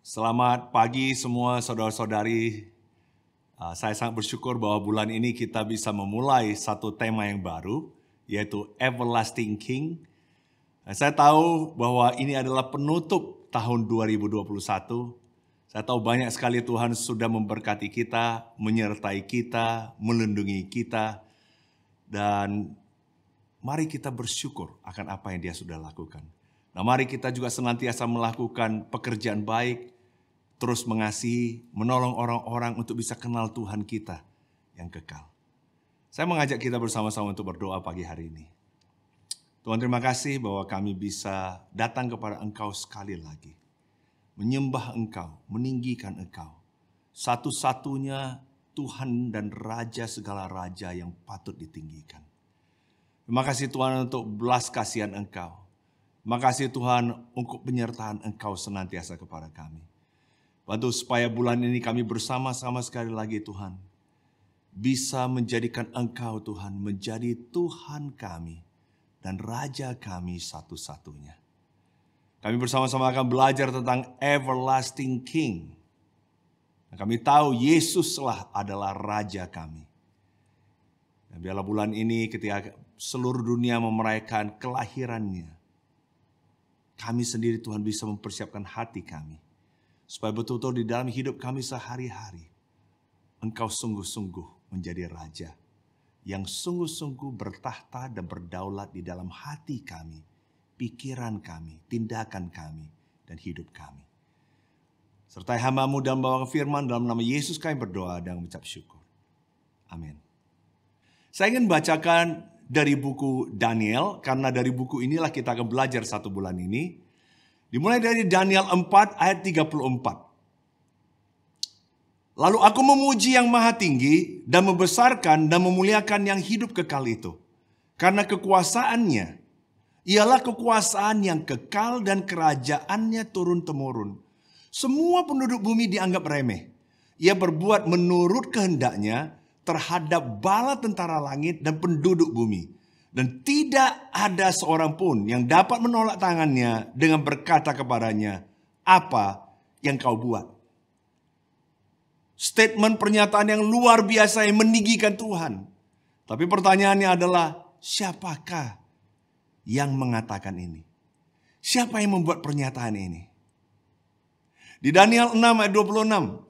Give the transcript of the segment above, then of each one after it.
Selamat pagi semua saudara-saudari. Saya sangat bersyukur bahwa bulan ini kita bisa memulai satu tema yang baru, yaitu Everlasting King. Saya tahu bahwa ini adalah penutup tahun 2021. Saya tahu banyak sekali Tuhan sudah memberkati kita, menyertai kita, melindungi kita. Dan mari kita bersyukur akan apa yang Dia sudah lakukan. Nah, mari kita juga senantiasa melakukan pekerjaan baik, terus mengasihi, menolong orang-orang untuk bisa kenal Tuhan kita yang kekal. Saya mengajak kita bersama-sama untuk berdoa pagi hari ini. Tuhan, terima kasih bahwa kami bisa datang kepada Engkau sekali lagi. Menyembah Engkau, meninggikan Engkau. Satu-satunya Tuhan dan Raja segala Raja yang patut ditinggikan. Terima kasih Tuhan untuk belas kasihan Engkau. Terima kasih Tuhan untuk penyertaan Engkau senantiasa kepada kami. Bantu supaya bulan ini kami bersama-sama sekali lagi Tuhan, bisa menjadikan Engkau Tuhan menjadi Tuhan kami dan Raja kami satu-satunya. Kami bersama-sama akan belajar tentang Everlasting King. Dan kami tahu Yesuslah adalah Raja kami. Dan biarlah bulan ini ketika seluruh dunia memerayakan kelahirannya, kami sendiri Tuhan bisa mempersiapkan hati kami. Supaya betul-betul di dalam hidup kami sehari-hari, Engkau sungguh-sungguh menjadi Raja. Yang sungguh-sungguh bertahta dan berdaulat di dalam hati kami, pikiran kami, tindakan kami, dan hidup kami. Sertai hamba-Mu dalam bawang firman, dalam nama Yesus kami berdoa dan mengucap syukur. Amin. Saya ingin bacakan dari buku Daniel, karena dari buku inilah kita akan belajar satu bulan ini. Dimulai dari Daniel 4 ayat 34. Lalu aku memuji yang maha tinggi dan membesarkan dan memuliakan yang hidup kekal itu. Karena kekuasaannya ialah kekuasaan yang kekal dan kerajaannya turun-temurun. Semua penduduk bumi dianggap remeh. Ia berbuat menurut kehendaknya terhadap bala tentara langit dan penduduk bumi. Dan tidak ada seorang pun yang dapat menolak tangannya dengan berkata kepadanya, apa yang kau buat? Statement pernyataan yang luar biasa yang meninggikan Tuhan. Tapi pertanyaannya adalah, siapakah yang mengatakan ini? Siapa yang membuat pernyataan ini? Di Daniel 6 ayat 26.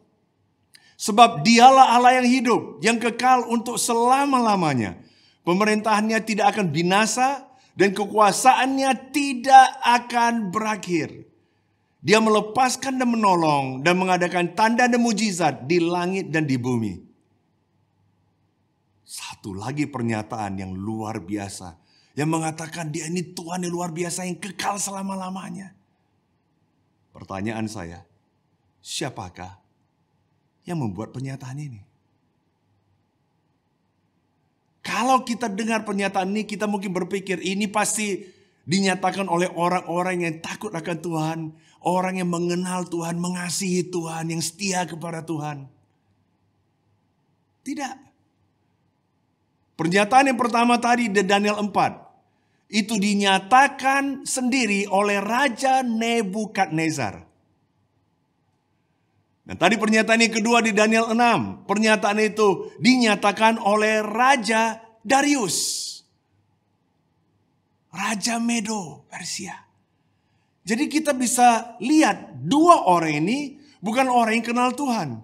Sebab dialah Allah yang hidup, yang kekal untuk selama-lamanya. Pemerintahannya tidak akan binasa dan kekuasaannya tidak akan berakhir. Dia melepaskan dan menolong dan mengadakan tanda dan mujizat di langit dan di bumi. Satu lagi pernyataan yang luar biasa. Yang mengatakan dia ini Tuhan yang luar biasa yang kekal selama-lamanya. Pertanyaan saya, siapakah yang membuat pernyataan ini? Kalau kita dengar pernyataan ini, kita mungkin berpikir ini pasti dinyatakan oleh orang-orang yang takut akan Tuhan. Orang yang mengenal Tuhan, mengasihi Tuhan, yang setia kepada Tuhan. Tidak. Pernyataan yang pertama tadi di Daniel 4. Itu dinyatakan sendiri oleh Raja Nebukadnezar. Dan tadi pernyataan yang kedua di Daniel 6. Pernyataan itu dinyatakan oleh Raja Darius. Raja Medo Persia. Jadi kita bisa lihat dua orang ini bukan orang yang kenal Tuhan.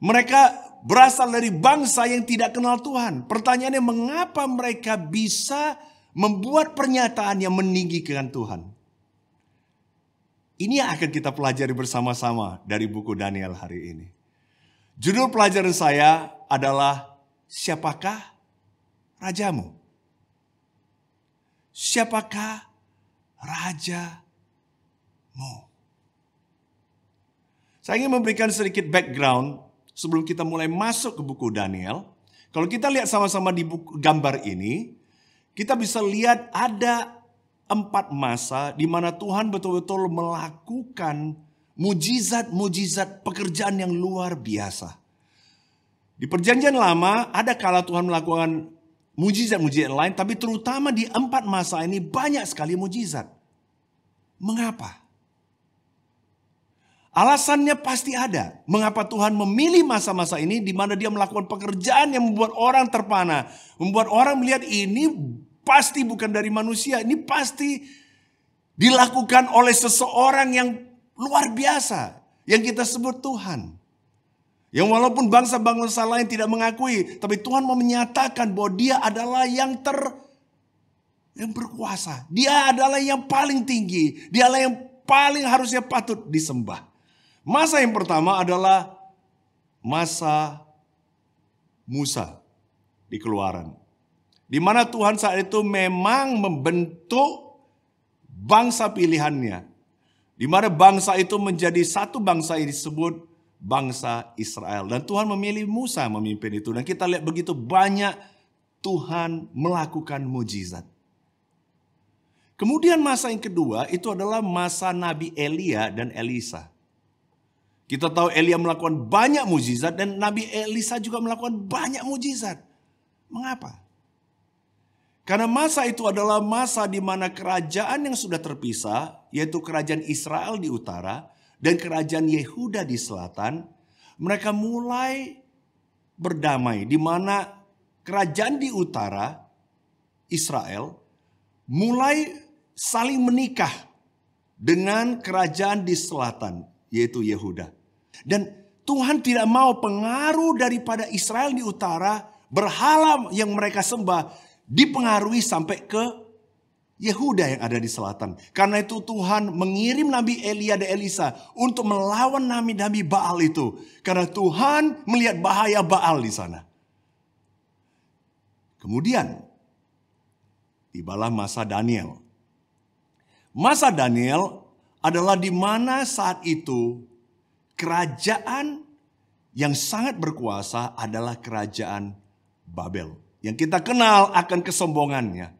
Mereka berasal dari bangsa yang tidak kenal Tuhan. Pertanyaannya, mengapa mereka bisa membuat pernyataan yang meninggikan Tuhan? Ini yang akan kita pelajari bersama-sama dari buku Daniel hari ini. Judul pelajaran saya adalah, siapakah rajamu? Siapakah rajamu? Saya ingin memberikan sedikit background sebelum kita mulai masuk ke buku Daniel. Kalau kita lihat sama-sama di buku gambar ini, kita bisa lihat ada 4 masa di mana Tuhan betul-betul melakukan mujizat-mujizat pekerjaan yang luar biasa. Di Perjanjian Lama ada kala Tuhan melakukan mujizat-mujizat lain, tapi terutama di 4 masa ini banyak sekali mujizat. Mengapa? Alasannya pasti ada. Mengapa Tuhan memilih masa-masa ini di mana dia melakukan pekerjaan yang membuat orang terpana. Membuat orang melihat ini pasti bukan dari manusia. Ini pasti dilakukan oleh seseorang yang luar biasa. Yang kita sebut Tuhan. Yang walaupun bangsa-bangsa lain tidak mengakui. Tapi Tuhan mau menyatakan bahwa dia adalah yang berkuasa. Dia adalah yang paling tinggi. Dia adalah yang paling harusnya patut disembah. Masa yang pertama adalah masa Musa di Keluaran. Di mana Tuhan saat itu memang membentuk bangsa pilihannya. Di mana bangsa itu menjadi satu bangsa yang disebut bangsa Israel. Dan Tuhan memilih Musa memimpin itu. Dan kita lihat begitu banyak Tuhan melakukan mujizat. Kemudian masa yang kedua itu adalah masa Nabi Elia dan Elisa. Kita tahu Elia melakukan banyak mujizat dan Nabi Elisa juga melakukan banyak mujizat. Mengapa? Karena masa itu adalah masa di mana kerajaan yang sudah terpisah, yaitu kerajaan Israel di utara dan kerajaan Yehuda di selatan, mereka mulai berdamai. Di mana kerajaan di utara, Israel, mulai saling menikah dengan kerajaan di selatan, yaitu Yehuda. Dan Tuhan tidak mau pengaruh daripada Israel di utara, berhala yang mereka sembah, dipengaruhi sampai ke Yehuda yang ada di selatan. Karena itu Tuhan mengirim Nabi Elia dan Elisa untuk melawan nabi-nabi Baal itu. Karena Tuhan melihat bahaya Baal di sana. Kemudian tibalah masa Daniel. Masa Daniel adalah di mana saat itu kerajaan yang sangat berkuasa adalah kerajaan Babel. Yang kita kenal akan kesombongannya.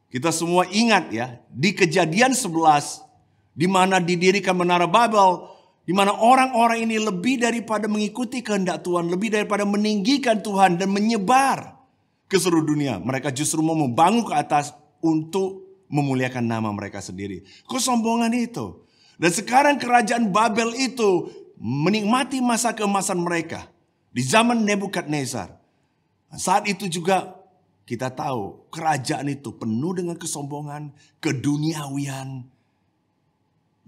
Kita semua ingat ya, di Kejadian 11, di mana didirikan Menara Babel, di mana orang-orang ini lebih daripada mengikuti kehendak Tuhan, lebih daripada meninggikan Tuhan dan menyebar ke seluruh dunia. Mereka justru mau membangun ke atas untuk memuliakan nama mereka sendiri. Kesombongan itu. Dan sekarang kerajaan Babel itu menikmati masa keemasan mereka di zaman Nebukadnezar. Saat itu juga kita tahu kerajaan itu penuh dengan kesombongan, keduniawian.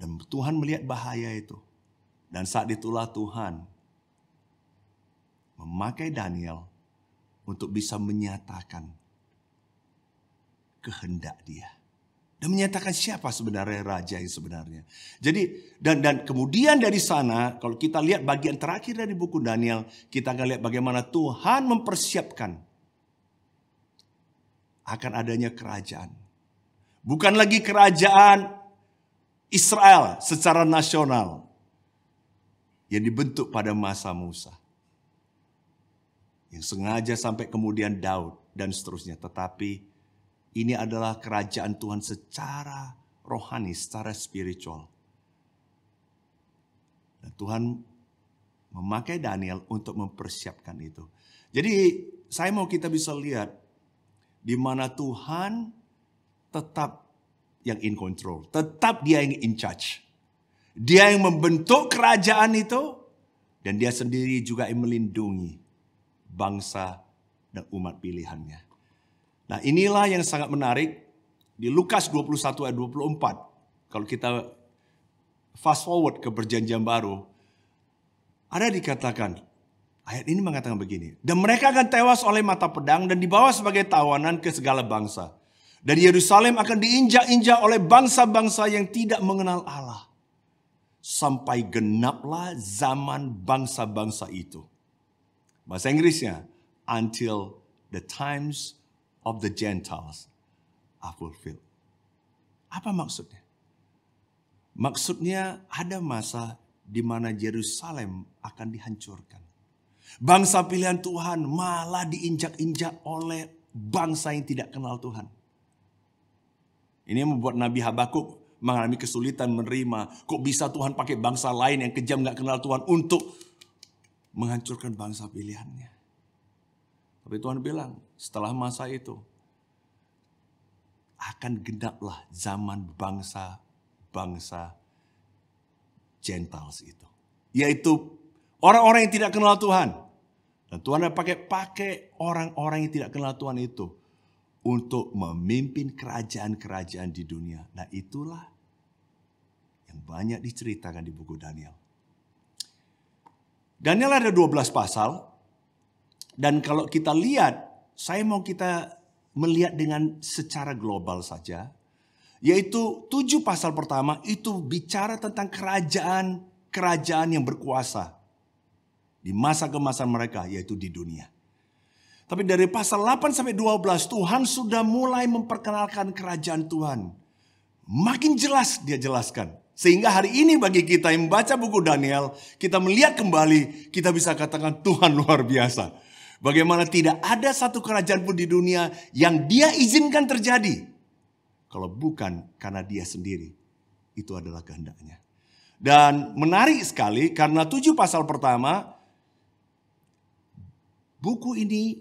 Dan Tuhan melihat bahaya itu. Dan saat itulah Tuhan memakai Daniel untuk bisa menyatakan kehendak dia. Dan menyatakan siapa sebenarnya raja yang sebenarnya. Jadi dan kemudian dari sana kalau kita lihat bagian terakhir dari buku Daniel, kita akan lihat bagaimana Tuhan mempersiapkan akan adanya kerajaan. Bukan lagi kerajaan Israel secara nasional yang dibentuk pada masa Musa. Yang sengaja sampai kemudian Daud dan seterusnya. Tetapi ini adalah kerajaan Tuhan secara rohani, secara spiritual. Dan Tuhan memakai Daniel untuk mempersiapkan itu. Jadi saya mau kita bisa lihat di mana Tuhan tetap yang in control. Tetap dia yang in charge. Dia yang membentuk kerajaan itu. Dan dia sendiri juga yang melindungi bangsa dan umat pilihannya. Nah inilah yang sangat menarik di Lukas 21 ayat 24. Kalau kita fast forward ke perjanjian baru. Ada dikatakan, ayat ini mengatakan begini. Dan mereka akan tewas oleh mata pedang dan dibawa sebagai tawanan ke segala bangsa. Dan Yerusalem akan diinjak-injak oleh bangsa-bangsa yang tidak mengenal Allah. Sampai genaplah zaman bangsa-bangsa itu. Bahasa Inggrisnya, until the times of the Gentiles are fulfilled. Apa maksudnya? Maksudnya ada masa di mana Yerusalem akan dihancurkan. Bangsa pilihan Tuhan malah diinjak-injak oleh bangsa yang tidak kenal Tuhan. Ini membuat Nabi Habakuk mengalami kesulitan menerima. Kok bisa Tuhan pakai bangsa lain yang kejam gak kenal Tuhan untuk menghancurkan bangsa pilihannya. Tapi Tuhan bilang setelah masa itu akan genaplah zaman bangsa-bangsa Gentiles itu. Yaitu orang-orang yang tidak kenal Tuhan. Dan Tuhan pakai orang-orang yang tidak kenal Tuhan itu untuk memimpin kerajaan-kerajaan di dunia. Nah itulah yang banyak diceritakan di buku Daniel. Daniel ada 12 pasal. Dan kalau kita lihat, saya mau kita melihat dengan secara global saja. Yaitu 7 pasal pertama itu bicara tentang kerajaan yang berkuasa. Di masa kemasan mereka, yaitu di dunia. Tapi dari pasal 8 sampai 12 Tuhan sudah mulai memperkenalkan kerajaan Tuhan. Makin jelas dia jelaskan. Sehingga hari ini bagi kita yang membaca buku Daniel, kita melihat kembali, kita bisa katakan Tuhan luar biasa. Bagaimana tidak ada satu kerajaan pun di dunia yang dia izinkan terjadi. Kalau bukan karena dia sendiri. Itu adalah kehendaknya. Dan menarik sekali karena 7 pasal pertama, buku ini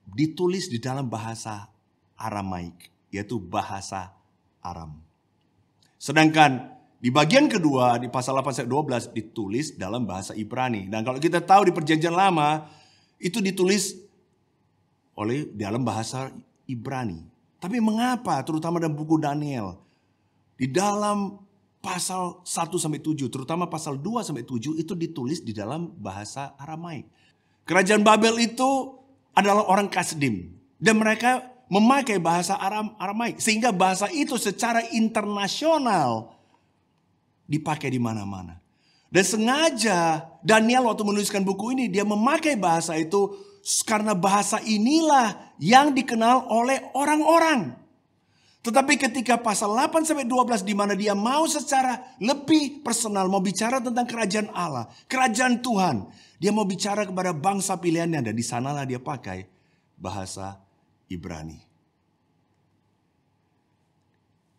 ditulis di dalam bahasa Aramaik, yaitu bahasa Aram. Sedangkan di bagian kedua, di pasal 8-12 ditulis dalam bahasa Ibrani. Dan kalau kita tahu di perjanjian lama, itu ditulis oleh dalam bahasa Ibrani. Tapi mengapa terutama dalam buku Daniel, di dalam pasal 1-7, terutama pasal 2-7 itu ditulis di dalam bahasa Aramaik. Kerajaan Babel itu adalah orang Kasdim. Dan mereka memakai bahasa Aramaik. Sehingga bahasa itu secara internasional dipakai di mana-mana. Dan sengaja Daniel waktu menuliskan buku ini, dia memakai bahasa itu karena bahasa inilah yang dikenal oleh orang-orang. Tetapi ketika pasal 8-12 di mana dia mau secara lebih personal, mau bicara tentang kerajaan Allah, kerajaan Tuhan. Dia mau bicara kepada bangsa pilihannya dan di sanalah dia pakai bahasa Ibrani.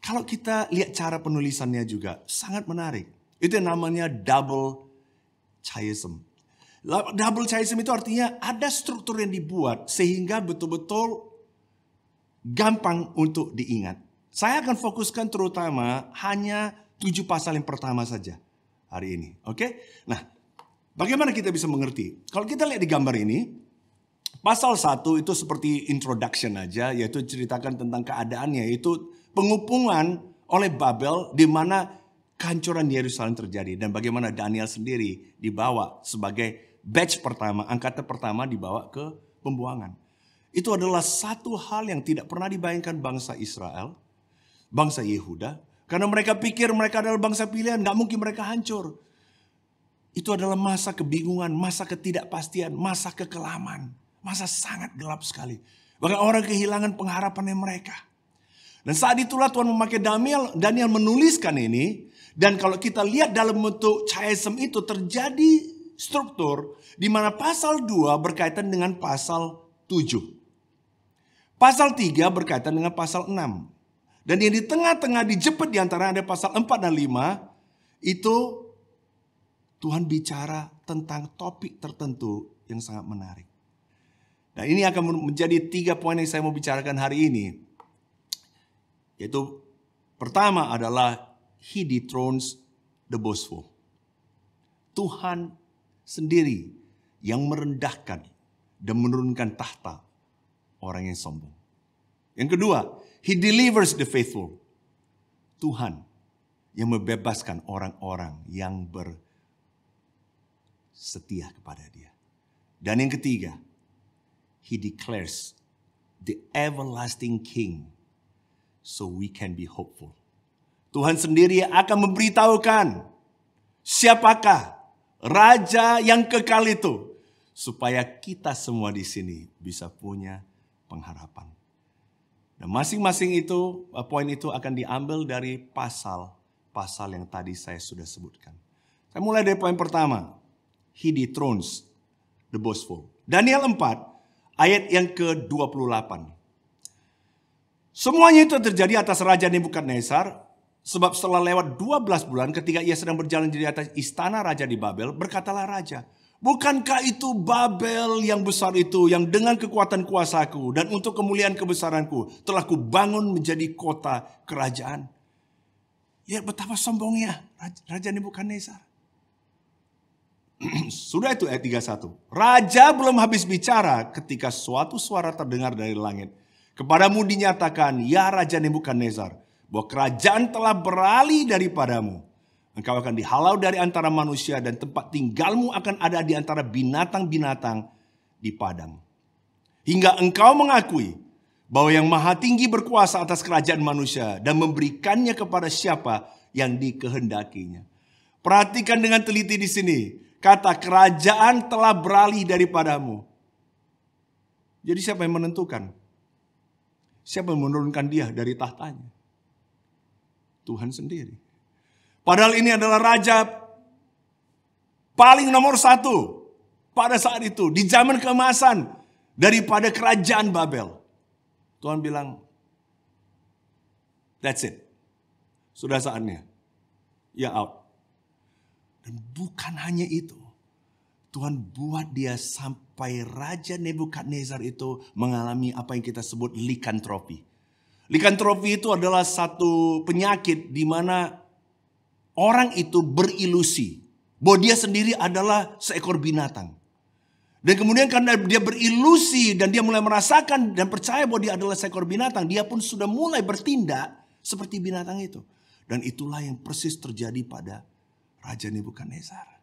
Kalau kita lihat cara penulisannya juga sangat menarik. Itu yang namanya double chiasm. Double chiasm itu artinya ada struktur yang dibuat sehingga betul-betul gampang untuk diingat. Saya akan fokuskan terutama hanya 7 pasal yang pertama saja hari ini. Oke? Nah, bagaimana kita bisa mengerti? Kalau kita lihat di gambar ini, pasal 1 itu seperti introduction aja, yaitu ceritakan tentang keadaannya, yaitu pengupungan oleh Babel di mana kehancuran Yerusalem terjadi. Dan bagaimana Daniel sendiri dibawa sebagai batch pertama, angkatan pertama dibawa ke pembuangan. Itu adalah satu hal yang tidak pernah dibayangkan bangsa Israel, bangsa Yehuda. Karena mereka pikir mereka adalah bangsa pilihan, gak mungkin mereka hancur. Itu adalah masa kebingungan, masa ketidakpastian, masa kekelaman. Masa sangat gelap sekali. Bahkan orang kehilangan pengharapannya mereka. Dan saat itulah Tuhan memakai Daniel menuliskan ini. Dan kalau kita lihat dalam bentuk chiasm itu terjadi struktur. Di mana pasal 2 berkaitan dengan pasal 7. Pasal 3 berkaitan dengan pasal 6. Dan yang di tengah-tengah dijepit di antara ada pasal 4 dan 5. Itu Tuhan bicara tentang topik tertentu yang sangat menarik. Dan ini akan menjadi 3 poin yang saya mau bicarakan hari ini. Yaitu pertama adalah He dethrones the boastful. Tuhan sendiri yang merendahkan dan menurunkan tahta orang yang sombong. Yang kedua, He delivers the faithful. Tuhan yang membebaskan orang-orang yang bersetia kepada Dia. Dan yang ketiga, He declares the everlasting King so we can be hopeful. Tuhan sendiri akan memberitahukan siapakah raja yang kekal itu supaya kita semua di sini bisa punya pengharapan. Dan masing-masing itu, poin itu akan diambil dari pasal-pasal yang tadi saya sudah sebutkan. Saya mulai dari poin pertama. He dethrones the boastful. Daniel 4 ayat yang ke-28. Semuanya itu terjadi atas Raja Nebukadnezar. Sebab setelah lewat 12 bulan ketika ia sedang berjalan di atas istana raja di Babel, berkatalah raja, bukankah itu Babel yang besar itu yang dengan kekuatan kuasaku dan untuk kemuliaan kebesaranku telah kubangun menjadi kota kerajaan? Ya betapa sombongnya Raja Nebukadnezar. Sudah itu ayat 31. Raja belum habis bicara ketika suatu suara terdengar dari langit. Kepadamu dinyatakan, ya Raja Nebukadnezar, bahwa kerajaan telah beralih daripadamu. Engkau akan dihalau dari antara manusia dan tempat tinggalmu akan ada di antara binatang-binatang di padang. Hingga engkau mengakui bahwa yang maha tinggi berkuasa atas kerajaan manusia dan memberikannya kepada siapa yang dikehendakinya. Perhatikan dengan teliti di sini. Kata kerajaan telah beralih daripadamu. Jadi siapa yang menentukan? Siapa yang menurunkan dia dari tahtanya? Tuhan sendiri. Padahal ini adalah raja paling nomor 1 pada saat itu. Di zaman keemasan daripada kerajaan Babel. Tuhan bilang, that's it. Sudah saatnya. Ya out. Dan bukan hanya itu. Tuhan buat dia sampai Raja Nebukadnezar itu mengalami apa yang kita sebut likantropi. Likantropi itu adalah satu penyakit di mana orang itu berilusi bahwa dia sendiri adalah seekor binatang. Dan kemudian karena dia berilusi dan dia mulai merasakan dan percaya bahwa dia adalah seekor binatang, dia pun sudah mulai bertindak seperti binatang itu. Dan itulah yang persis terjadi pada Raja Nebukadnezar.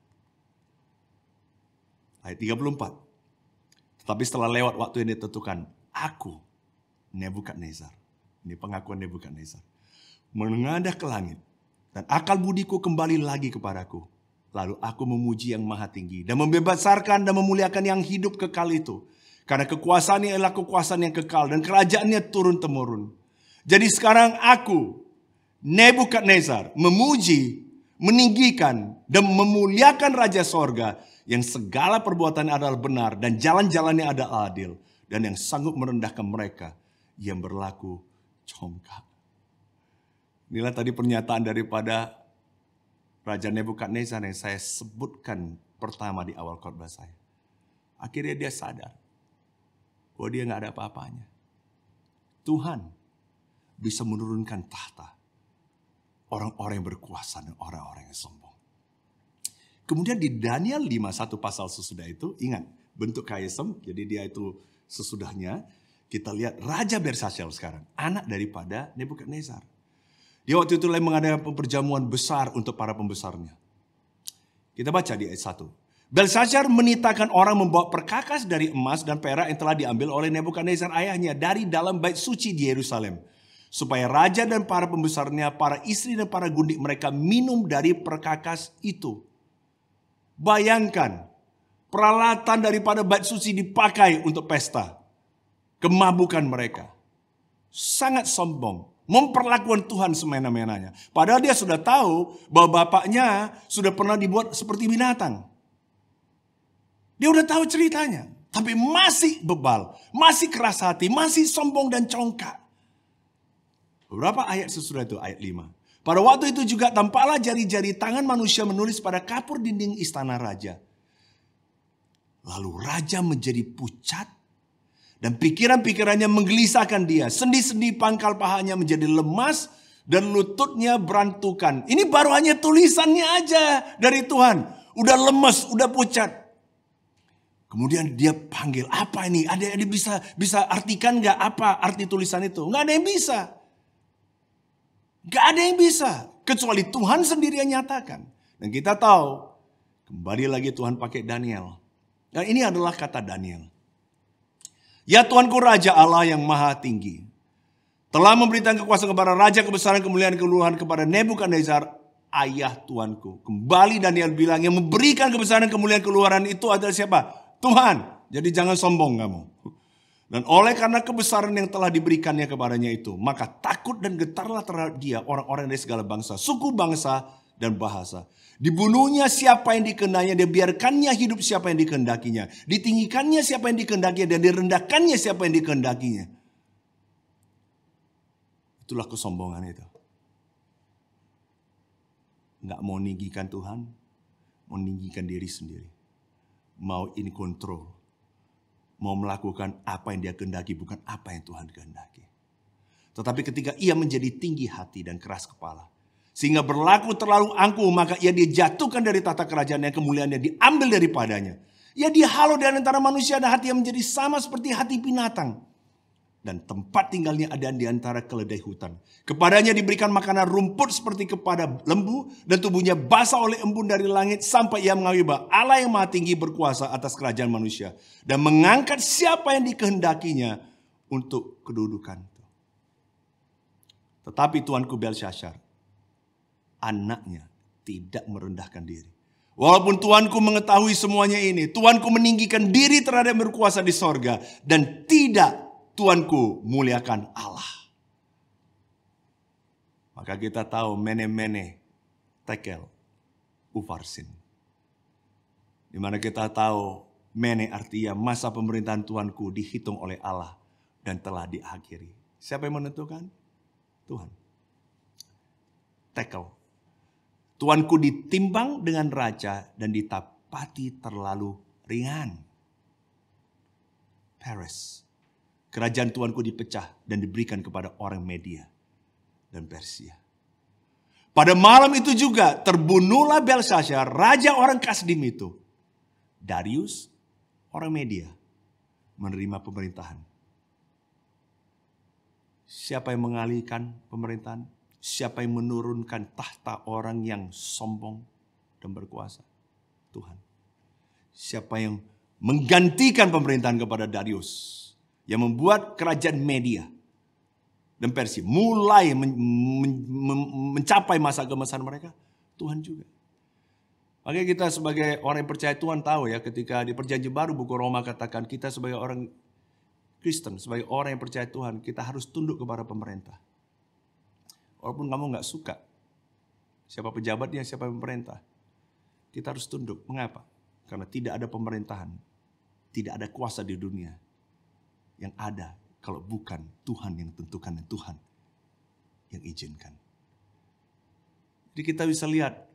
Ayat 34. Tetapi setelah lewat waktu yang ditentukan, aku Nebukadnezar, ini pengakuan Nebukadnezar, menengadah ke langit dan akal budiku kembali lagi kepadaku. Lalu aku memuji yang maha tinggi dan membebaskan dan memuliakan yang hidup kekal itu. Karena kekuasaannya adalah kekuasaan yang kekal dan kerajaannya turun-temurun. Jadi sekarang aku, Nebukadnezar, memuji, meninggikan, dan memuliakan Raja Sorga yang segala perbuatan adalah benar dan jalan-jalannya adalah adil. Dan yang sanggup merendahkan mereka yang berlaku congkak. Inilah tadi pernyataan daripada Raja Nebukadnezar yang saya sebutkan pertama di awal khotbah saya. Akhirnya dia sadar bahwa dia nggak ada apa-apanya. Tuhan bisa menurunkan tahta orang-orang yang berkuasa dan orang-orang yang sombong. Kemudian di Daniel 5:1 pasal sesudah itu, ingat bentuk kaisem, jadi dia itu sesudahnya, kita lihat Raja Belshazzar sekarang, anak daripada Nebukadnezar. Dia waktu itu mengadakan perjamuan besar untuk para pembesarnya. Kita baca di ayat 1. Belshazzar menitahkan orang membawa perkakas dari emas dan perak yang telah diambil oleh Nebukadnezar ayahnya dari dalam bait suci di Yerusalem. Supaya raja dan para pembesarnya, para istri dan para gundik mereka minum dari perkakas itu. Bayangkan, peralatan daripada bait suci dipakai untuk pesta. Kemabukan mereka. Sangat sombong. Memperlakukan Tuhan semena-menanya. Padahal dia sudah tahu bahwa bapaknya sudah pernah dibuat seperti binatang. Dia udah tahu ceritanya. Tapi masih bebal, masih keras hati, masih sombong dan congkak. Beberapa ayat sesudah itu, ayat 5. Pada waktu itu juga tampaklah jari-jari tangan manusia menulis pada kapur dinding istana raja. Lalu raja menjadi pucat. Dan pikiran-pikirannya menggelisahkan dia. Sendi-sendi pangkal pahanya menjadi lemas dan lututnya berantukan. Ini baru hanya tulisannya aja dari Tuhan. Udah lemas, udah pucat. Kemudian dia panggil, apa ini? Ada yang bisa artikan gak apa arti tulisan itu? Gak ada yang bisa. Gak ada yang bisa. Kecuali Tuhan sendiri yang nyatakan. Dan kita tahu, kembali lagi Tuhan pakai Daniel. Dan ini adalah kata Daniel. Ya Tuanku Raja Allah yang maha tinggi, telah memberikan kekuasaan kepada Raja kebesaran kemuliaan keluhan kepada Nebukadnezar, ayah Tuanku. Kembali Daniel bilang yang memberikan kebesaran kemuliaan keluaran itu adalah siapa? Tuhan. Jadi jangan sombong kamu. Dan oleh karena kebesaran yang telah diberikannya kepadanya itu, maka takut dan getarlah terhadap dia orang-orang dari segala bangsa, suku bangsa dan bahasa. Dibunuhnya siapa yang dikehendakinya, dibiarkannya hidup siapa yang dikehendakinya. Ditinggikannya siapa yang dikehendakinya dan direndahkannya siapa yang dikehendakinya. Itulah kesombongan itu. Nggak mau meninggikan Tuhan, mau meninggikan diri sendiri. Mau in control. Mau melakukan apa yang dia kehendaki, bukan apa yang Tuhan kehendaki. Tetapi ketika ia menjadi tinggi hati dan keras kepala, Sehingga berlaku terlalu angkuh, maka ia dijatuhkan dari tahta kerajaannya, kemuliaannya diambil daripadanya. Ya dia halau di antara manusia dan hatinya menjadi sama seperti hati binatang. Dan tempat tinggalnya ada di antara keledai hutan. Kepadanya diberikan makanan rumput seperti kepada lembu, dan tubuhnya basah oleh embun dari langit, sampai ia mengakui bahwa Allah yang maha tinggi berkuasa atas kerajaan manusia, dan mengangkat siapa yang dikehendakinya untuk kedudukan itu. Tetapi tuanku Belshazzar, anaknya, tidak merendahkan diri. Walaupun tuanku mengetahui semuanya ini, tuanku meninggikan diri terhadap yang berkuasa di sorga, dan tidak tuanku muliakan Allah. Maka kita tahu mene tekel ufarsin. Di mana kita tahu mene artinya masa pemerintahan tuanku dihitung oleh Allah dan telah diakhiri. Siapa yang menentukan? Tuhan. Tekel. Tuanku ditimbang dengan raja dan ditapati terlalu ringan. Paris. Kerajaan tuanku dipecah dan diberikan kepada orang Media dan Persia. Pada malam itu juga terbunuhlah Belshazzar, raja orang Kasdim itu. Darius, orang Media, menerima pemerintahan. Siapa yang mengalihkan pemerintahan? Siapa yang menurunkan tahta orang yang sombong dan berkuasa? Tuhan. Siapa yang menggantikan pemerintahan kepada Darius? Yang membuat kerajaan Media dan Persia mulai mencapai masa keemasan mereka, Tuhan juga. Makanya kita sebagai orang yang percaya Tuhan tahu ya, ketika di Perjanjian Baru buku Roma katakan kita sebagai orang Kristen, sebagai orang yang percaya Tuhan, kita harus tunduk kepada pemerintah. Walaupun kamu nggak suka siapa pejabatnya, siapa pemerintah, kita harus tunduk. Mengapa? Karena tidak ada pemerintahan, tidak ada kuasa di dunia yang ada kalau bukan Tuhan yang tentukan dan Tuhan yang izinkan. Jadi kita bisa lihat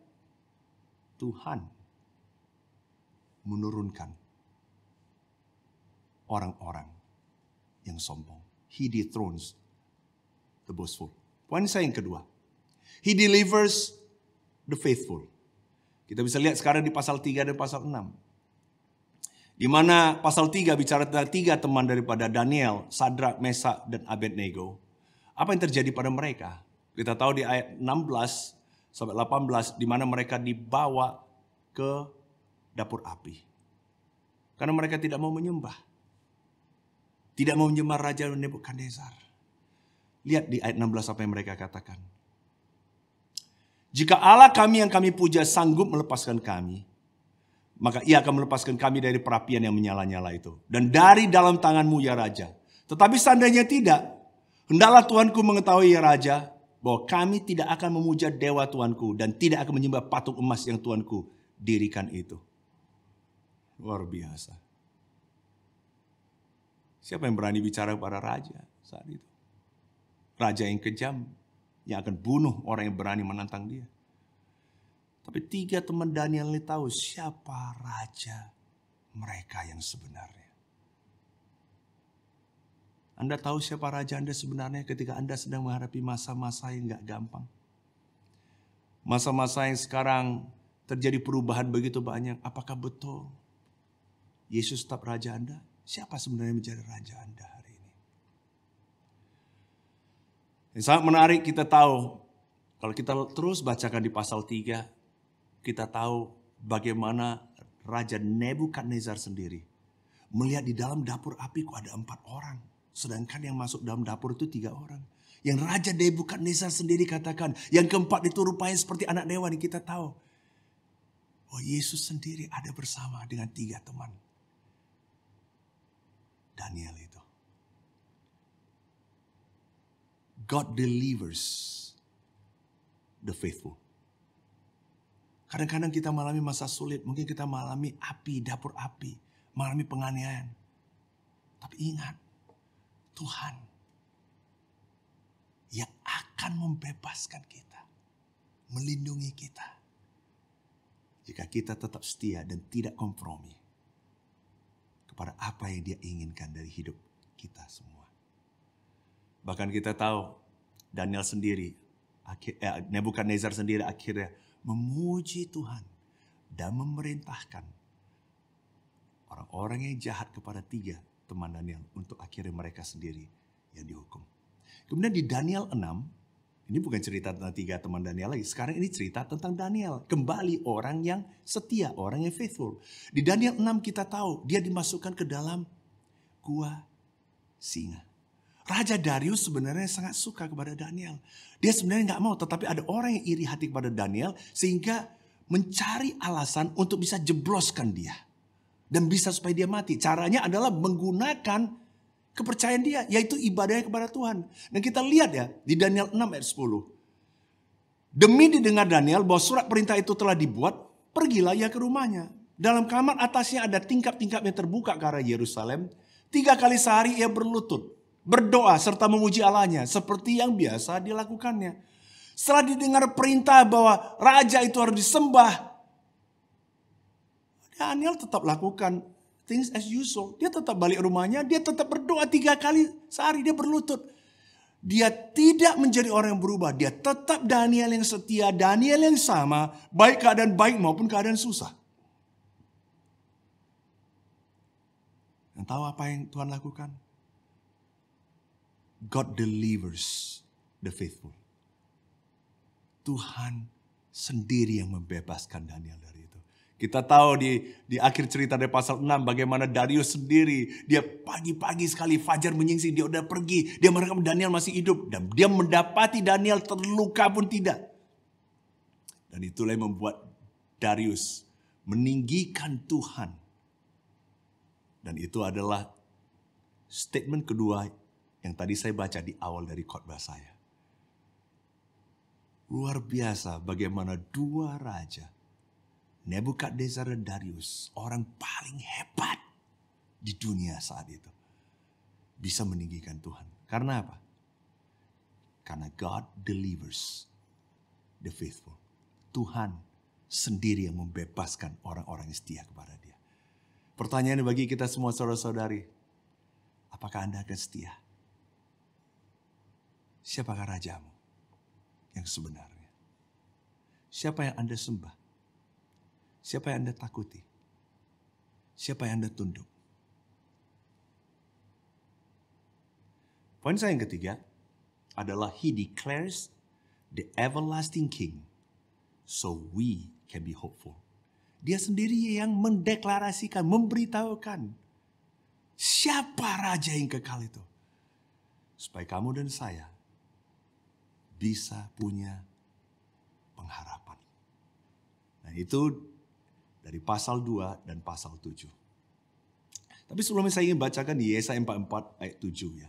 Tuhan menurunkan orang-orang yang sombong. He dethrones the boastful. Poin saya yang kedua. He delivers the faithful. Kita bisa lihat sekarang di pasal 3 dan pasal 6. Di mana pasal 3 bicara tentang 3 teman daripada Daniel, Sadrak, Mesak, dan Abednego. Apa yang terjadi pada mereka? Kita tahu di ayat 16 sampai 18 di mana mereka dibawa ke dapur api. Karena mereka tidak mau menyembah. Tidak mau menyembah Raja Nebukadnezar. Lihat di ayat 16 apa yang mereka katakan. Jika Allah kami yang kami puja sanggup melepaskan kami, maka ia akan melepaskan kami dari perapian yang menyala-nyala itu. Dan dari dalam tanganmu ya Raja. Tetapi seandainya tidak, hendaklah Tuanku mengetahui ya Raja, bahwa kami tidak akan memuja dewa Tuanku dan tidak akan menyembah patung emas yang Tuanku dirikan itu. Luar biasa. Siapa yang berani bicara kepada Raja saat itu? Raja yang kejam, yang akan bunuh orang yang berani menantang dia. Tapi 3 teman Daniel ini tahu siapa raja mereka yang sebenarnya. Anda tahu siapa raja Anda sebenarnya ketika Anda sedang menghadapi masa-masa yang gak gampang. Masa-masa yang sekarang terjadi perubahan begitu banyak. Apakah betul Yesus tetap raja Anda? Siapa sebenarnya menjadi raja Anda hari ini? Yang sangat menarik kita tahu, kalau kita terus bacakan di pasal 3, kita tahu bagaimana Raja Nebukadnezar sendiri melihat di dalam dapur api kok ada 4 orang. Sedangkan yang masuk dalam dapur itu 3 orang. Yang Raja Nebukadnezar sendiri katakan, yang keempat itu rupanya seperti anak dewa. Kita tahu, oh Yesus sendiri ada bersama dengan 3 teman Daniel itu. God delivers the faithful. Kadang-kadang kita mengalami masa sulit, mungkin kita mengalami api, dapur api, mengalami penganiayaan. Tapi ingat, Tuhan yang akan membebaskan kita, melindungi kita. Jika kita tetap setia dan tidak kompromi kepada apa yang Dia inginkan dari hidup kita semua. Bahkan kita tahu Daniel sendiri Nebukadnezar sendiri akhirnya memuji Tuhan dan memerintahkan orang-orang yang jahat kepada 3 teman Daniel untuk akhirnya mereka sendiri yang dihukum. Kemudian di Daniel 6, ini bukan cerita tentang 3 teman Daniel lagi. Sekarang ini cerita tentang Daniel. Kembali orang yang setia, orang yang faithful. Di Daniel 6 kita tahu dia dimasukkan ke dalam gua singa. Raja Darius sebenarnya sangat suka kepada Daniel. Dia sebenarnya nggak mau, tetapi ada orang yang iri hati kepada Daniel sehingga mencari alasan untuk bisa jebloskan dia. Dan bisa supaya dia mati. Caranya adalah menggunakan kepercayaan dia, yaitu ibadahnya kepada Tuhan. Dan kita lihat ya, di Daniel 6 ayat 10. Demi didengar Daniel bahwa surat perintah itu telah dibuat, pergilah ia ke rumahnya. Dalam kamar atasnya ada tingkap-tingkap yang terbuka ke arah Yerusalem. 3 kali sehari ia berlutut, berdoa serta memuji Allahnya seperti yang biasa dilakukannya. Setelah didengar perintah bahwa raja itu harus disembah, Daniel tetap lakukan things as usual. Dia tetap balik rumahnya, dia tetap berdoa 3 kali sehari, dia berlutut. Dia tidak menjadi orang yang berubah. Dia tetap Daniel yang setia, Daniel yang sama, baik keadaan baik maupun keadaan susah. Dan tahu apa yang Tuhan lakukan? God delivers the faithful. Tuhan sendiri yang membebaskan Daniel dari itu. Kita tahu di akhir cerita dari pasal 6 bagaimana Darius sendiri, dia pagi-pagi sekali fajar menyingsing, dia udah pergi, dia merekam Daniel masih hidup dan dia mendapati Daniel terluka pun tidak. Dan itulah yang membuat Darius meninggikan Tuhan. Dan itu adalah statement kedua yang tadi saya baca di awal dari khotbah saya. Luar biasa bagaimana 2 raja, Nebukadnezar dan Darius, orang paling hebat di dunia saat itu, bisa meninggikan Tuhan. Karena apa? Karena God delivers the faithful. Tuhan sendiri yang membebaskan orang-orang yang setia kepada Dia. Pertanyaannya bagi kita semua saudara-saudari, apakah Anda akan setia? Siapakah rajamu yang sebenarnya? Siapa yang Anda sembah? Siapa yang Anda takuti? Siapa yang Anda tunduk? Poin saya yang ketiga adalah He declares the everlasting King so we can be hopeful. Dia sendiri yang mendeklarasikan, memberitahukan siapa raja yang kekal itu. Supaya kamu dan saya bisa punya pengharapan. Nah itu dari pasal 2 dan pasal 7. Tapi sebelumnya saya ingin bacakan di Yesaya 44 ayat 7 ya.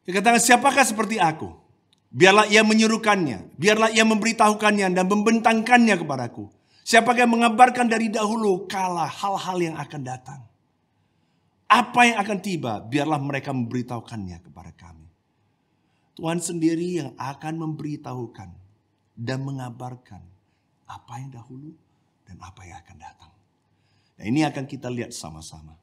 Dia katakan, siapakah seperti aku? Biarlah ia menyuruhkannya, biarlah ia memberitahukannya dan membentangkannya kepadaku. Siapakah yang mengabarkan dari dahulu kala hal-hal yang akan datang? Apa yang akan tiba, biarlah mereka memberitahukannya kepada kami. Tuhan sendiri yang akan memberitahukan dan mengabarkan apa yang dahulu dan apa yang akan datang. Nah ini akan kita lihat sama-sama.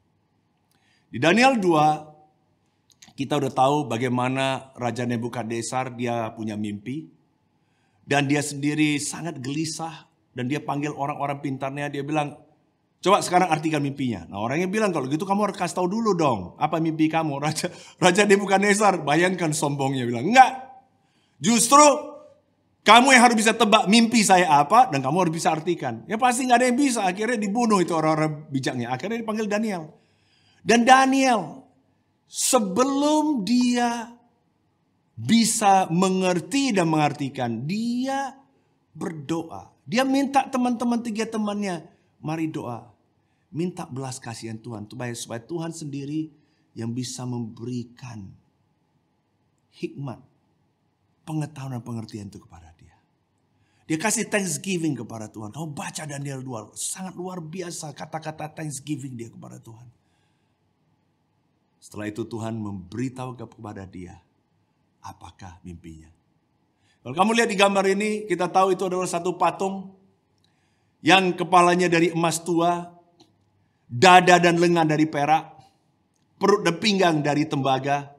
Di Daniel 2, kita udah tahu bagaimana Raja Nebukadnezar dia punya mimpi. Dan dia sendiri sangat gelisah. Dan dia panggil orang-orang pintarnya, dia bilang, coba sekarang artikan mimpinya. Nah orangnya bilang, kalau gitu kamu harus kasih tahu dulu dong, apa mimpi kamu. Raja Nebukadnezar, bayangkan sombongnya bilang, enggak. Justru kamu yang harus bisa tebak mimpi saya apa, dan kamu harus bisa artikan. Ya pasti nggak ada yang bisa, akhirnya dibunuh itu orang-orang bijaknya. Akhirnya dipanggil Daniel. Dan Daniel, sebelum dia bisa mengerti dan mengartikan, dia berdoa. Dia minta teman-teman 3 temannya, mari doa. Minta belas kasihan Tuhan, supaya Tuhan sendiri yang bisa memberikan hikmat, pengetahuan dan pengertian itu kepada dia. Dia kasih thanksgiving kepada Tuhan. Kamu baca Daniel 2, sangat luar biasa kata-kata thanksgiving dia kepada Tuhan. Setelah itu Tuhan memberitahu kepada dia apakah mimpinya. Kalau kamu lihat di gambar ini, kita tahu itu adalah satu patung yang kepalanya dari emas tua, dada dan lengan dari perak, perut dan pinggang dari tembaga,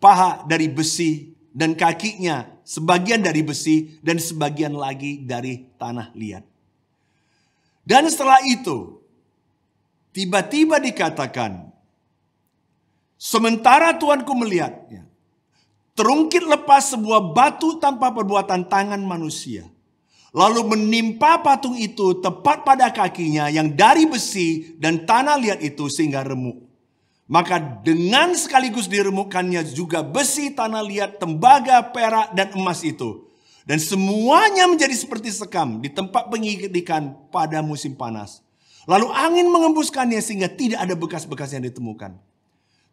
paha dari besi, dan kakinya sebagian dari besi dan sebagian lagi dari tanah liat. Dan setelah itu, tiba-tiba dikatakan, sementara tuanku melihatnya, terungkit lepas sebuah batu tanpa perbuatan tangan manusia. Lalu menimpa patung itu tepat pada kakinya yang dari besi dan tanah liat itu sehingga remuk. Maka dengan sekaligus diremukkannya juga besi, tanah liat, tembaga, perak, dan emas itu. Dan semuanya menjadi seperti sekam di tempat pengikikan pada musim panas. Lalu angin mengembuskannya sehingga tidak ada bekas-bekas yang ditemukan.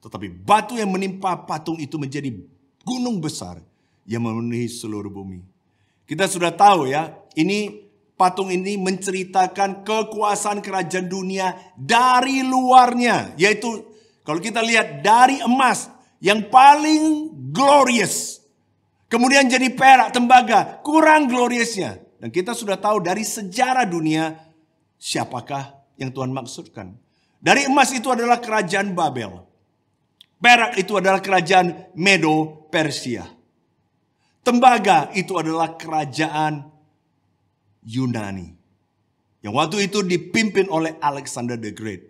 Tetapi batu yang menimpa patung itu menjadi gunung besar yang memenuhi seluruh bumi. Kita sudah tahu ya, ini patung ini menceritakan kekuasaan kerajaan dunia dari luarnya. Yaitu kalau kita lihat dari emas yang paling glorious. Kemudian jadi perak, tembaga, kurang gloriousnya. Dan kita sudah tahu dari sejarah dunia siapakah yang Tuhan maksudkan. Dari emas itu adalah kerajaan Babel. Perak itu adalah kerajaan Medo Persia. Tembaga itu adalah kerajaan Yunani. Yang waktu itu dipimpin oleh Alexander the Great.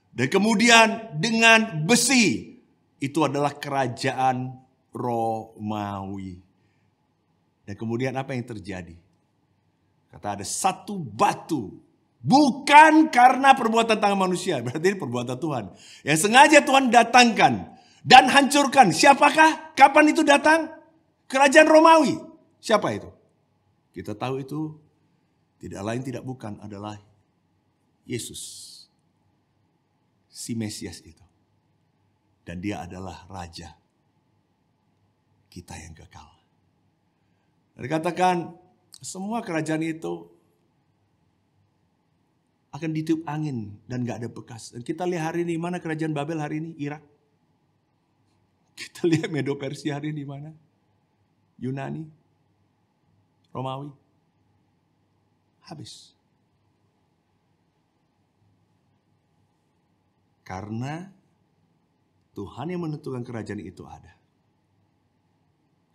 Dan kemudian dengan besi itu adalah kerajaan Romawi. Dan kemudian apa yang terjadi? Kata ada satu batu. Bukan karena perbuatan tangan manusia. Berarti ini perbuatan Tuhan. Yang sengaja Tuhan datangkan. Dan hancurkan. Siapakah? Kapan itu datang? Kerajaan Romawi. Siapa itu? Kita tahu itu tidak lain tidak bukan adalah Yesus. Si Mesias itu. Dan dia adalah Raja kita yang kekal. Dikatakan semua kerajaan itu akan ditiup angin dan gak ada bekas. Dan kita lihat hari ini, mana kerajaan Babel hari ini? Irak. Kita lihat Medo Persia hari ini mana? Yunani. Romawi. Habis. Karena Tuhan yang menentukan kerajaan itu ada.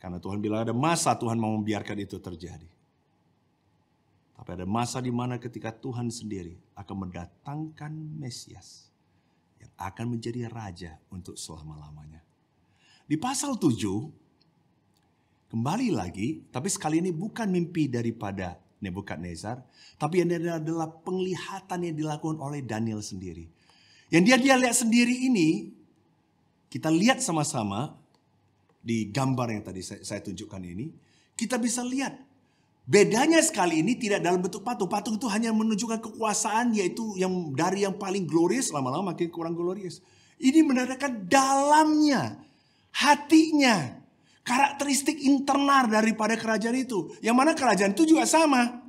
Karena Tuhan bilang ada masa Tuhan mau membiarkan itu terjadi. Tapi ada masa di mana ketika Tuhan sendiri akan mendatangkan Mesias yang akan menjadi raja untuk selama-lamanya. Di pasal 7, kembali lagi, tapi sekali ini bukan mimpi daripada Nebukadnezar, tapi ini adalah penglihatan yang dilakukan oleh Daniel sendiri. Yang dia lihat sendiri ini, kita lihat sama-sama di gambar yang tadi saya tunjukkan ini, kita bisa lihat bedanya sekali ini tidak dalam bentuk patung. Patung itu hanya menunjukkan kekuasaan, yaitu yang dari yang paling glorious lama-lama makin kurang glorious. Ini menandakan dalamnya, hatinya, karakteristik internal daripada kerajaan itu. Yang mana kerajaan itu juga sama.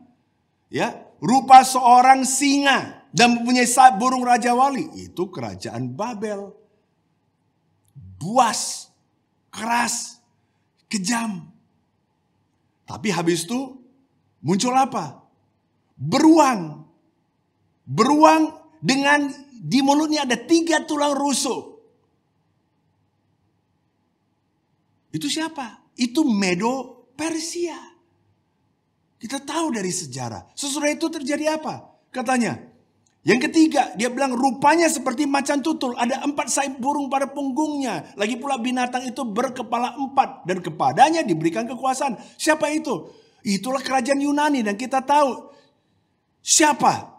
Ya, rupa seorang singa dan mempunyai sayap burung raja wali. Itu kerajaan Babel. Buas, keras, kejam. Tapi habis itu muncul apa? Beruang. Beruang dengan di mulutnya ada 3 tulang rusuk. Itu siapa? Itu Medo Persia. Kita tahu dari sejarah. Sesudah itu terjadi apa? Katanya, yang ketiga, dia bilang rupanya seperti macan tutul. Ada 4 sayap burung pada punggungnya. Lagi pula binatang itu berkepala 4. Dan kepadanya diberikan kekuasaan. Siapa itu? Itulah kerajaan Yunani. Dan kita tahu siapa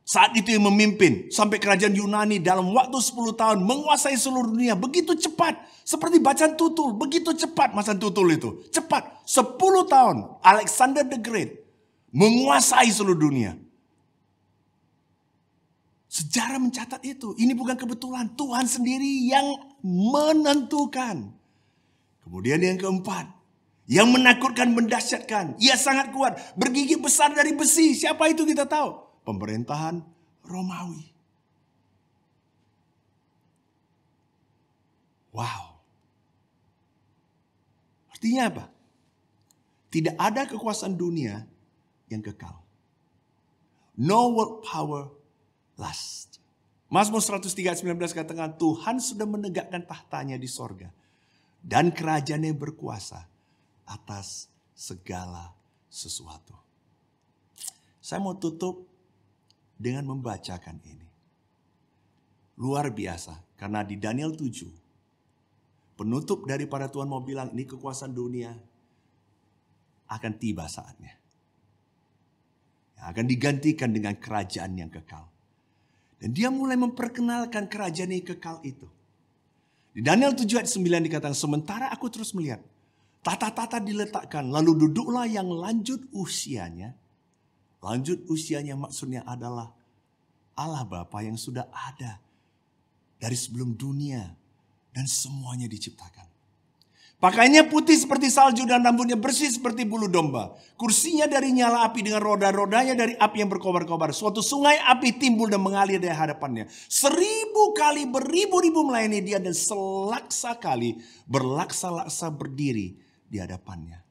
saat itu yang memimpin. Sampai kerajaan Yunani dalam waktu 10 tahun menguasai seluruh dunia. Begitu cepat. Seperti macan tutul. Begitu cepat macan tutul itu. Cepat. 10 tahun. Alexander the Great menguasai seluruh dunia. Sejarah mencatat itu. Ini bukan kebetulan. Tuhan sendiri yang menentukan. Kemudian yang keempat. Yang menakutkan, mendahsyatkan. Ia sangat kuat. Bergigi besar dari besi. Siapa itu kita tahu? Pemerintahan Romawi. Wow. Artinya apa? Tidak ada kekuasaan dunia yang kekal. No world power last. Mazmur 103:19 katakan Tuhan sudah menegakkan tahtanya di sorga. Dan kerajaannya berkuasa atas segala sesuatu. Saya mau tutup dengan membacakan ini. Luar biasa, karena di Daniel 7, penutup daripada Tuhan mau bilang, ini kekuasaan dunia akan tiba saatnya. Akan digantikan dengan kerajaan yang kekal. Dan dia mulai memperkenalkan kerajaan yang kekal itu. Di Daniel 7 ayat 9 dikatakan, sementara aku terus melihat, tata-tata diletakkan, lalu duduklah yang lanjut usianya. Lanjut usianya maksudnya adalah Allah Bapa yang sudah ada dari sebelum dunia dan semuanya diciptakan. Pakaiannya putih seperti salju dan rambutnya bersih seperti bulu domba. Kursinya dari nyala api dengan roda-rodanya dari api yang berkobar-kobar. Suatu sungai api timbul dan mengalir dari hadapannya. 1000 kali beribu-ribu melayani dia dan selaksa kali berlaksa-laksa berdiri di hadapannya.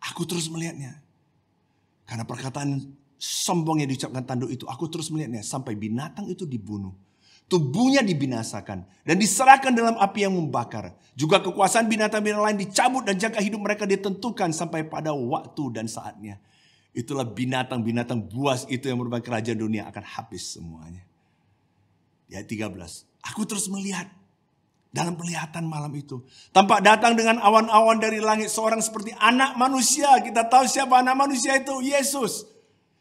Aku terus melihatnya. Karena perkataan sombong yang diucapkan tanduk itu, aku terus melihatnya sampai binatang itu dibunuh. Tubuhnya dibinasakan dan diserahkan dalam api yang membakar. Juga kekuasaan binatang-binatang lain dicabut dan jangka hidup mereka ditentukan sampai pada waktu dan saatnya. Itulah binatang-binatang buas itu yang merupakan kerajaan dunia akan habis semuanya. Di ayat 13, aku terus melihat dalam penglihatan malam itu. Tampak datang dengan awan-awan dari langit seorang seperti anak manusia. Kita tahu siapa anak manusia itu? Yesus.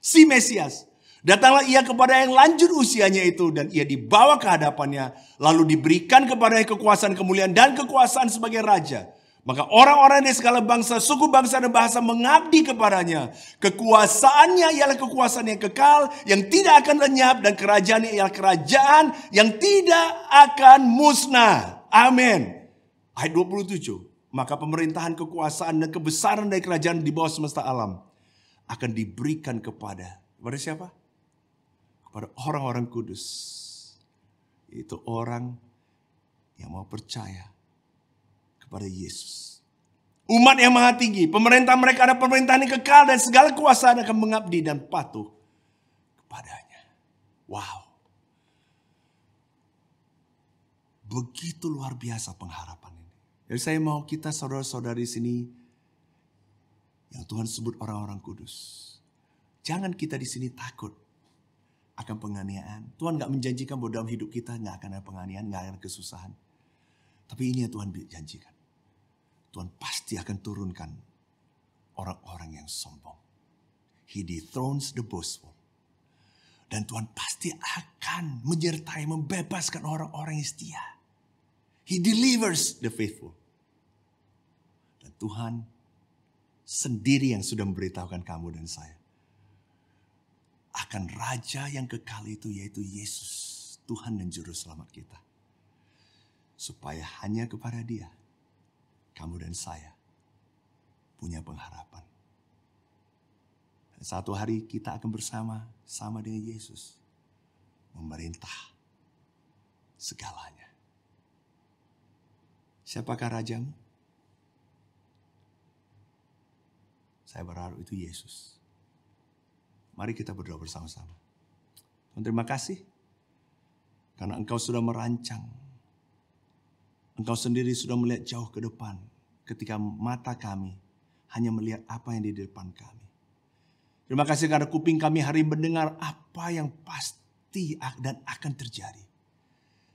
Si Mesias. Datanglah ia kepada yang lanjut usianya itu. Dan ia dibawa ke hadapannya. Lalu diberikan kepadanya kekuasaan, kemuliaan dan kekuasaan sebagai raja. Maka orang-orang dari segala bangsa, suku, bangsa dan bahasa mengabdi kepadanya. Kekuasaannya ialah kekuasaan yang kekal, yang tidak akan lenyap. Dan kerajaannya ialah kerajaan yang tidak akan musnah. Amin. Ayat 27. Maka pemerintahan, kekuasaan dan kebesaran dari kerajaan di bawah semesta alam akan diberikan kepada siapa? Kepada orang-orang kudus. Itu orang yang mau percaya kepada Yesus. Umat yang maha tinggi. Pemerintah mereka ada pemerintahan yang kekal dan segala kuasa akan mengabdi dan patuh kepadanya. Wow. Begitu luar biasa pengharapan ini. Jadi saya mau kita saudara-saudari sini yang Tuhan sebut orang-orang kudus. Jangan kita di sini takut akan penganiayaan. Tuhan gak menjanjikan bahwa dalam hidup kita gak akan ada penganiayaan, gak akan kesusahan. Tapi ini yang Tuhan janjikan. Tuhan pasti akan turunkan orang-orang yang sombong. He dethrones the boastful. Dan Tuhan pasti akan menyertai, membebaskan orang-orang yang setia. He delivers the faithful. Dan Tuhan sendiri yang sudah memberitahukan kamu dan saya. Akan Raja yang kekal itu, yaitu Yesus. Tuhan dan Juru Selamat kita. Supaya hanya kepada Dia, kamu dan saya punya pengharapan. Dan satu hari kita akan bersama dengan Yesus. Memerintah segalanya. Siapakah rajamu? Saya berharap itu Yesus. Mari kita berdoa bersama-sama. Tuhan, terima kasih. Karena Engkau sudah merancang. Engkau sendiri sudah melihat jauh ke depan. Ketika mata kami hanya melihat apa yang di depan kami. Terima kasih karena kuping kami hari mendengar apa yang pasti dan akan terjadi.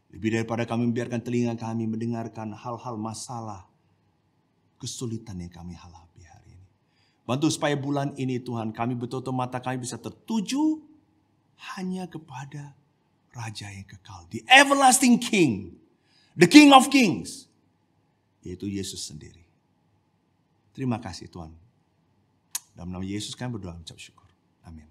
Lebih daripada kami membiarkan telinga kami mendengarkan hal-hal masalah, kesulitan yang kami hadapi hari ini. Bantu supaya bulan ini Tuhan, kami betul-betul mata kami bisa tertuju hanya kepada Raja yang kekal. The everlasting King. The King of Kings. Yaitu Yesus sendiri. Terima kasih Tuhan. Dalam nama Yesus kami berdoa, ucap syukur. Amin.